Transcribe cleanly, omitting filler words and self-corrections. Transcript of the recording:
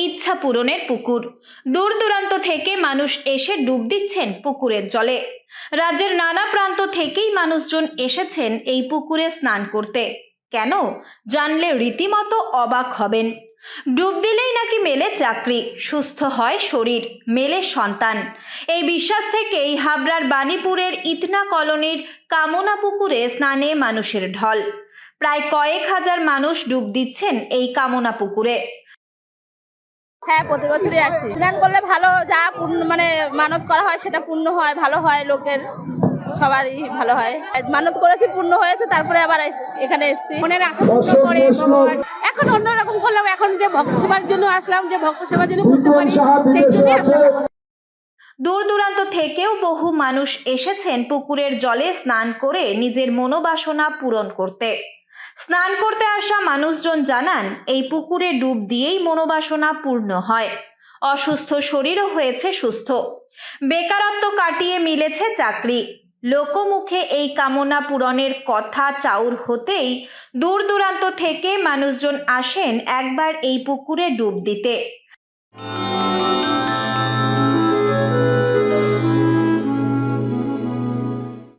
ইচ্ছা পূরণের পুকুর। দূর দূরান্ত থেকে মানুষ এসে ডুব দিচ্ছেন পুকুরের জলে। রাজ্যের নানা প্রান্ত থেকেই মানুষজন এসেছেন এই পুকুরে স্নান করতে। কেন জানলে রীতিমতো অবাক হবেন। ডুব দিলেই নাকি মেলে চাকরি, সুস্থ হয় শরীর, মেলে সন্তান। এই বিশ্বাস থেকেই হাবড়ার বাণীপুরের ইতনা কলোনির কামনা পুকুরে স্নানে মানুষের ঢল। প্রায় কয়েক হাজার মানুষ ডুব দিচ্ছেন এই কামনা পুকুরে। হ্যাঁ, প্রতি বছরই আসি। স্নান করলে ভালো, যা মানে মানত করা হয় সেটা পূর্ণ হয়, ভালো হয়, লোকের সবারই ভালো হয়। মানত করেছি, পূর্ণ হয়েছে, তারপরে আবার এখানে এসেছি। মনের আশা পূর্ণ করে ভগবান। এখন অন্যরকম করলাম, এখন যে ভক্ত সেবার জন্য আসলাম, যে ভক্ত সেবার জন্য করতে পারি, সেই জন্যই আসলাম। দূর দূরান্ত থেকেও বহু মানুষ এসেছেন পুকুরের জলে স্নান করে নিজের মনোবাসনা পূরণ করতে। স্নান করতে আসা মানুষজন জানান, এই পুকুরে ডুব দিয়েই মনোবাসনা পূর্ণ হয়। অসুস্থ শরীরও হয়েছে সুস্থ, বেকারত্ব কাটিয়ে মিলেছে চাকরি। লোকমুখে এই কামনা পূরণের কথা চাউর হতেই দূর দূরান্ত থেকে মানুষজন আসেন একবার এই পুকুরে ডুব দিতে।